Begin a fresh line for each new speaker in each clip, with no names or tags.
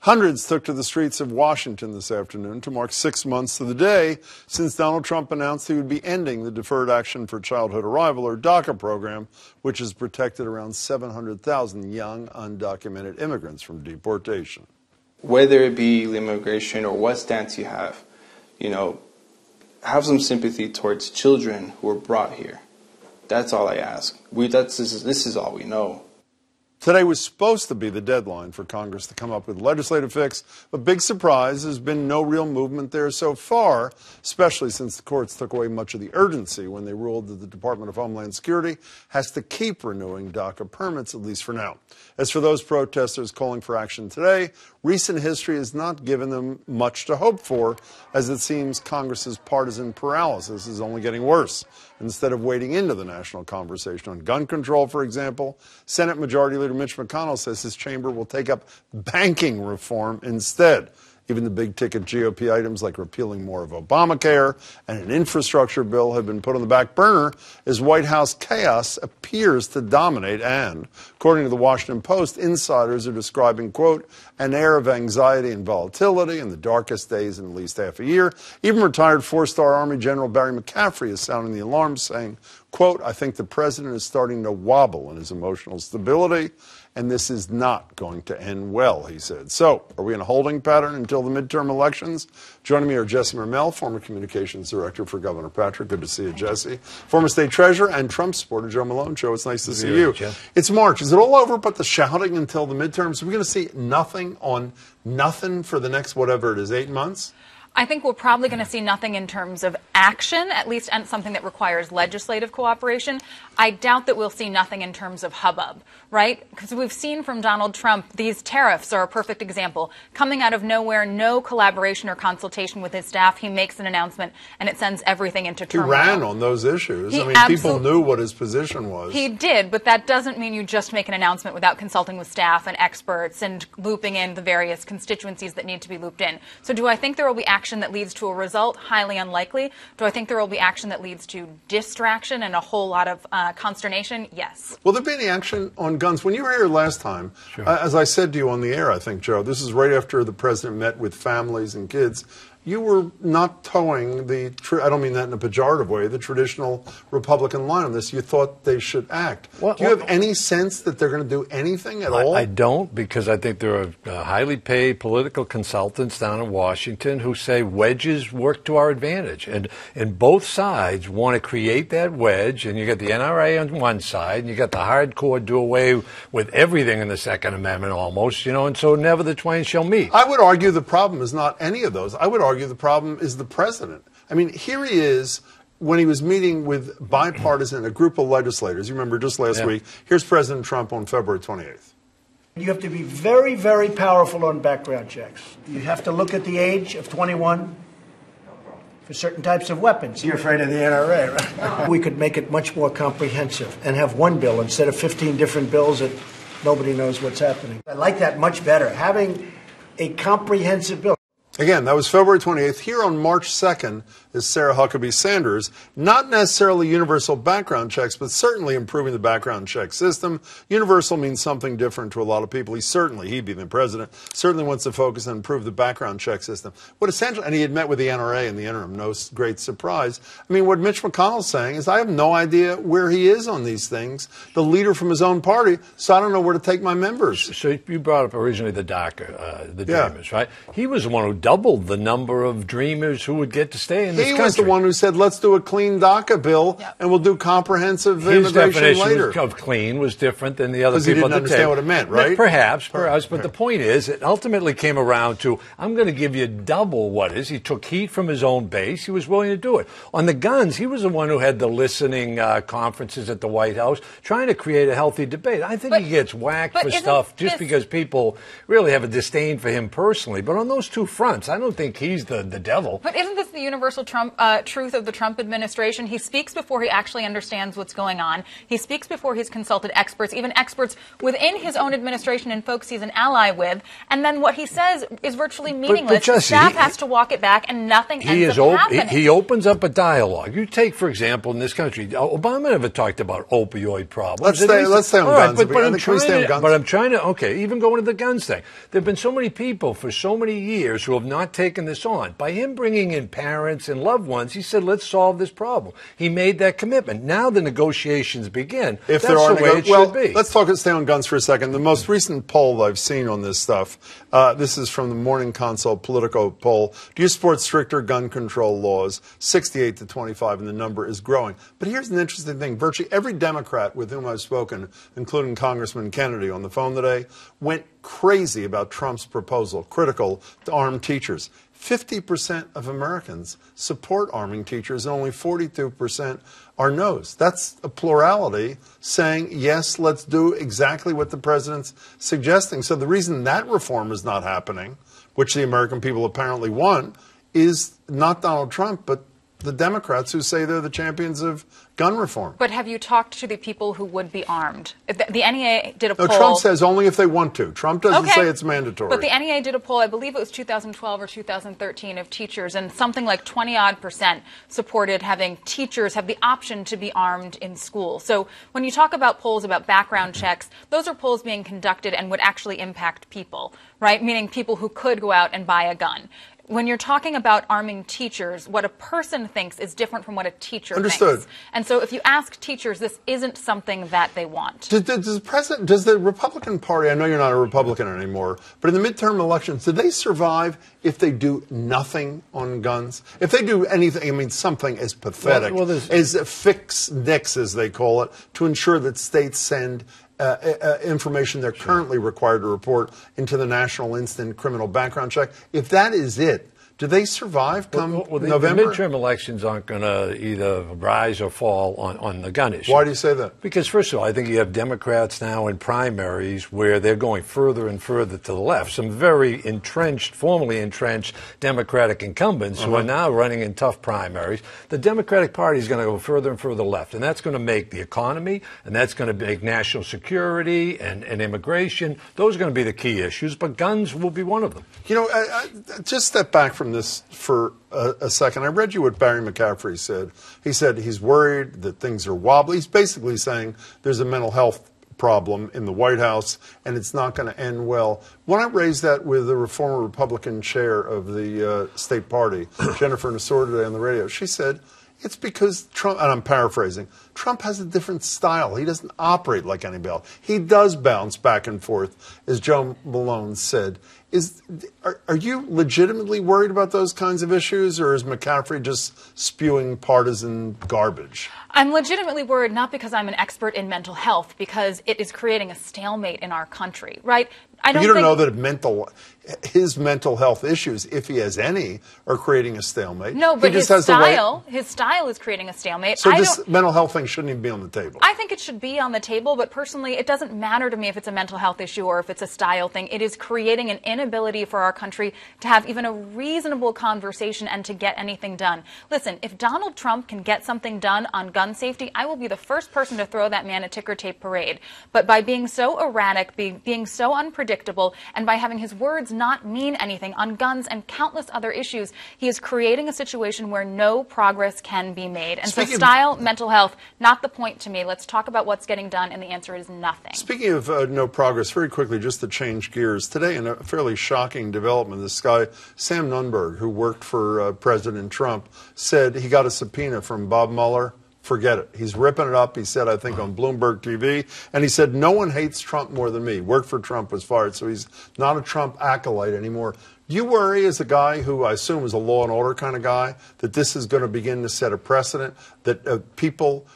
Hundreds took to the streets of Washington this afternoon to mark 6 months to the day since Donald Trump announced he would be ending the Deferred Action for Childhood Arrival, or DACA program, which has protected around 700,000 young, undocumented immigrants from deportation.
Whether it be immigration or what stance you have, have some sympathy towards children who were brought here. That's all I ask. This is all we know.
Today was supposed to be the deadline for Congress to come up with a legislative fix, but big surprise, there's been no real movement there so far, especially since the courts took away much of the urgency when they ruled that the Department of Homeland Security has to keep renewing DACA permits, at least for now. As for those protesters calling for action today, recent history has not given them much to hope for, as it seems Congress's partisan paralysis is only getting worse. Instead of wading into the national conversation on gun control, for example, Senate Majority Leader Mitch McConnell says his chamber will take up banking reform instead. Even the big-ticket GOP items like repealing more of Obamacare and an infrastructure bill have been put on the back burner as White House chaos appears to dominate. And, according to the Washington Post, insiders are describing, quote, an air of anxiety and volatility in the darkest days in at least half a year. Even retired four-star Army General Barry McCaffrey is sounding the alarm, saying, quote, I think the president is starting to wobble in his emotional stability, and this is not going to end well, he said. So, are we in a holding pattern until the midterm elections? Joining me are Jesse Mermell, former communications director for Governor Patrick. Good to see you, Jesse. Former state treasurer and Trump supporter Joe Malone. Joe, it's nice to see you. It's March. Is it all over but the shouting until the midterms? Are we going to see nothing on nothing for the next, whatever it is, 8 months?
I think we're probably going to see nothing in terms of action, at least something that requires legislative cooperation. I doubt that we'll see nothing in terms of hubbub, right? Because we've seen from Donald Trump, these tariffs are a perfect example. Coming out of nowhere, no collaboration or consultation with his staff, he makes an announcement and it sends everything into turmoil.
He ran on those issues. People knew what his position was.
He did, but that doesn't mean you just make an announcement without consulting with staff and experts and looping in the various constituencies that need to be looped in. So do I think there will be action that leads to a result? Highly unlikely. Do I think there will be action that leads to distraction and a whole lot of consternation? Yes.
Will there be any action on guns? When you were here last time,
sure.
As I said to you on the air, I think, Joe, this is right after the president met with families and kids. You were not towing I don't mean that in a pejorative way, the traditional Republican line on this. You thought they should act. Do you have any sense that they're going to do anything at all?
I don't, because I think there are highly paid political consultants down in Washington who say wedges work to our advantage. And both sides want to create that wedge, and you got the NRA on one side, and you got the hardcore do away with everything in the Second Amendment almost, and so never the twain shall meet.
I would argue the problem is not any of those. I would argue the problem is the president. I mean, here he is when he was meeting with a group of legislators. You remember just last week. Here's President Trump on February 28th.
You have to be very, very powerful on background checks. You have to look at the age of 21 for certain types of weapons. You're afraid of the NRA, right? We could make it much more comprehensive and have one bill instead of 15 different bills that nobody knows what's happening. I like that much better, having a comprehensive bill.
Again, that was February 28th. Here on March 2nd is Sarah Huckabee Sanders. Not necessarily universal background checks, but certainly improving the background check system. Universal means something different to a lot of people. He'd be the president, certainly wants to focus on improve the background check system. And he had met with the NRA in the interim, no great surprise. I mean, what Mitch McConnell's saying is, I have no idea where he is on these things, the leader from his own party, so I don't know where to take my members.
So you brought up originally the DACA, the Dreamers, right? He was the one who doubled the number of Dreamers who would get to stay in this country.
He was the one who said, let's do a clean DACA bill, and we'll do comprehensive immigration later.
His definition of clean was different than the other people.
Because he didn't understand what it meant, right?
Perhaps. But the point is, it ultimately came around to, I'm going to give you double what is. He took heat from his own base. He was willing to do it. On the guns, he was the one who had the listening conferences at the White House, trying to create a healthy debate. I think he gets whacked for stuff just because people really have a disdain for him personally. But on those two fronts, wants. I don't think he's the devil.
But isn't this the universal truth of the Trump administration? He speaks before he actually understands what's going on. He speaks before he's consulted experts, even experts within his own administration and folks he's an ally with. And then what he says is virtually meaningless.
Jesse,
staff has to walk it back, and nothing ends up happening.
He opens up a dialogue. You take, for example, in this country, Obama never talked about opioid problems.
Let's stay on guns.
But I'm trying to, okay, even going to the guns thing. There have been so many people for so many years who have not taken this on. By him bringing in parents and loved ones, he said, let's solve this problem. He made that commitment. Now the negotiations begin.
If
That's
there are
the way it should be.
Let's stay on guns for a second. The most recent poll I've seen on this stuff, this is from the Morning Consult Politico poll. Do you support stricter gun control laws? 68 to 25, and the number is growing. But here's an interesting thing. Virtually every Democrat with whom I've spoken, including Congressman Kennedy on the phone today, went crazy about Trump's proposal, critical to arm teachers. 50% of Americans support arming teachers, and only 42% are no's. That's a plurality saying, yes, let's do exactly what the president's suggesting. So the reason that reform is not happening, which the American people apparently want, is not Donald Trump, but the Democrats who say they're the champions of gun reform.
But have you talked to the people who would be armed? The NEA did a poll.
No, Trump says only if they want to. Trump doesn't say it's mandatory.
But the NEA did a poll, I believe it was 2012 or 2013, of teachers, and something like 20-odd% supported having teachers have the option to be armed in school. So when you talk about polls about background checks, those are polls being conducted and would actually impact people, right? Meaning people who could go out and buy a gun. When you're talking about arming teachers, what a person thinks is different from what a teacher thinks. And so if you ask teachers, this isn't something that they want.
Does the Republican Party, I know you're not a Republican anymore, but in the midterm elections, do they survive if they do nothing on guns? If they do anything, I mean, something as pathetic as fix NICS, as they call it, to ensure that states send information they're currently required to report into the National Instant Criminal Background Check. If that is it, do they survive come November?
The midterm elections aren't going to either rise or fall on the gun issue.
Why do you say that?
Because, first of all, I think you have Democrats now in primaries where they're going further and further to the left. Some very formerly entrenched Democratic incumbents who are now running in tough primaries. The Democratic Party is going to go further and further left, and that's going to make the economy, and that's going to make national security and immigration. Those are going to be the key issues, but guns will be one of them.
You know, I just step back from this for a second. I read you what Barry McCaffrey said. He said he's worried that things are wobbly. He's basically saying there's a mental health problem in the White House and it's not going to end well. When I raised that with the former Republican chair of the state party, Jennifer Nassour, today on the radio, she said it's because Trump, and I'm paraphrasing, Trump has a different style. He doesn't operate like anybody else. He does bounce back and forth, as Joe Malone said. Are you legitimately worried about those kinds of issues, or is McCaffrey just spewing partisan garbage?
I'm legitimately worried, not because I'm an expert in mental health, because it is creating a stalemate in our country, right?
You don't know that his mental health issues, if he has any, are creating a stalemate.
No, but his style is creating a stalemate.
So this mental health thing shouldn't even be on the table.
I think it should be on the table, but personally, it doesn't matter to me if it's a mental health issue or if it's a style thing. It is creating an inability for our country to have even a reasonable conversation and to get anything done. Listen, if Donald Trump can get something done on gun safety, I will be the first person to throw that man a ticker tape parade. But by being so erratic, being so unpredictable, and by having his words not mean anything on guns and countless other issues, he is creating a situation where no progress can be made. And so style, mental health, not the point to me. Let's talk about what's getting done, and the answer is nothing.
Speaking of no progress, very quickly, just to change gears, today in a fairly shocking development, this guy, Sam Nunberg, who worked for President Trump, said he got a subpoena from Bob Mueller. Forget it. He's ripping it up, he said, I think, on Bloomberg TV. And he said, no one hates Trump more than me. Worked for Trump, was fired, so he's not a Trump acolyte anymore. Do you worry, as a guy who I assume is a law and order kind of guy, that this is going to begin to set a precedent, that people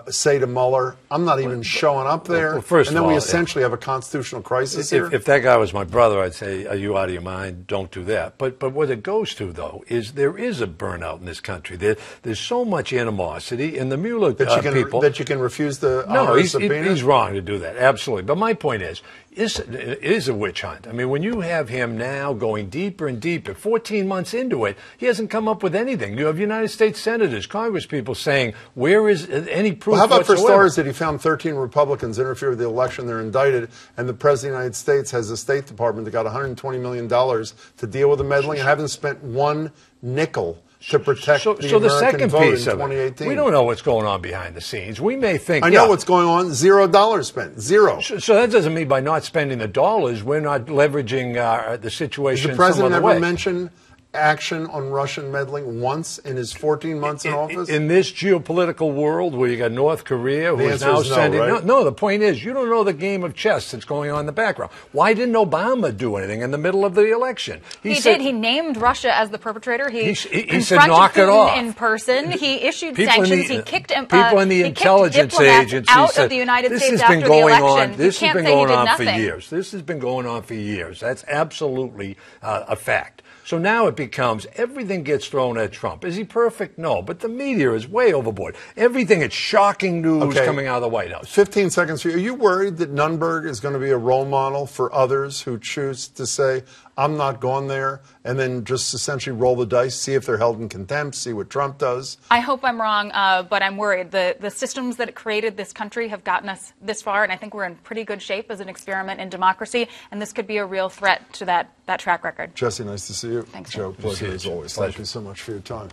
say to Mueller, I'm not even showing up there, and then we essentially have a constitutional crisis here?
If that guy was my brother, I'd say, are you out of your mind? Don't do that. But what it goes to, though, is there is a burnout in this country. There's so much animosity, and the Mueller people...
That you can refuse to honor a subpoena?
He's wrong to do that, absolutely. But my point is, is a witch hunt. I mean, when you have him now going deeper and deeper, 14 months into it, he hasn't come up with anything. You have United States senators, congresspeople saying, where is any proof
Well, how about
whatsoever?
for starters that he found 13 Republicans interfere with the election, they're indicted, and the President of the United States has a State Department that got $120 million to deal with the meddling and haven't spent one nickel to protect the American
second
vote
piece
in
of it,
2018.
we don't know what's going on behind the scenes. We may think,
I know what's going on. $0 spent. Zero.
So that doesn't mean by not spending the dollars, we're not leveraging the situation
Did the president
some other
ever
way.
mention action on Russian meddling once in his 14 months in office?
In this geopolitical world where you got North Korea, who is now sending...
right?
No, the point is, you don't know the game of chess that's going on in the background. Why didn't Obama do anything in the middle of the election?
He did. He named Russia as the perpetrator. He
said, knock it off.
in person. He issued
People
sanctions. He kicked
people in the intelligence agencies
out of the United States after the election.
This has been going on for
nothing.
years. This has been going on for years. That's absolutely a fact. So now it becomes everything gets thrown at Trump. Is he perfect? No. But the media is way overboard. Everything, it's shocking news coming out of the White House.
15 seconds for you. Are you worried that Nunberg is going to be a role model for others who choose to say, I'm not going there, and then just essentially roll the dice, see if they're held in contempt, see what Trump does?
I hope I'm wrong, but I'm worried. The systems that created this country have gotten us this far, and I think we're in pretty good shape as an experiment in democracy, and this could be a real threat to that track record.
Jesse, nice to see you.
Thanks,
Joe,
Joe.
pleasure as always. Thank you so much for your time.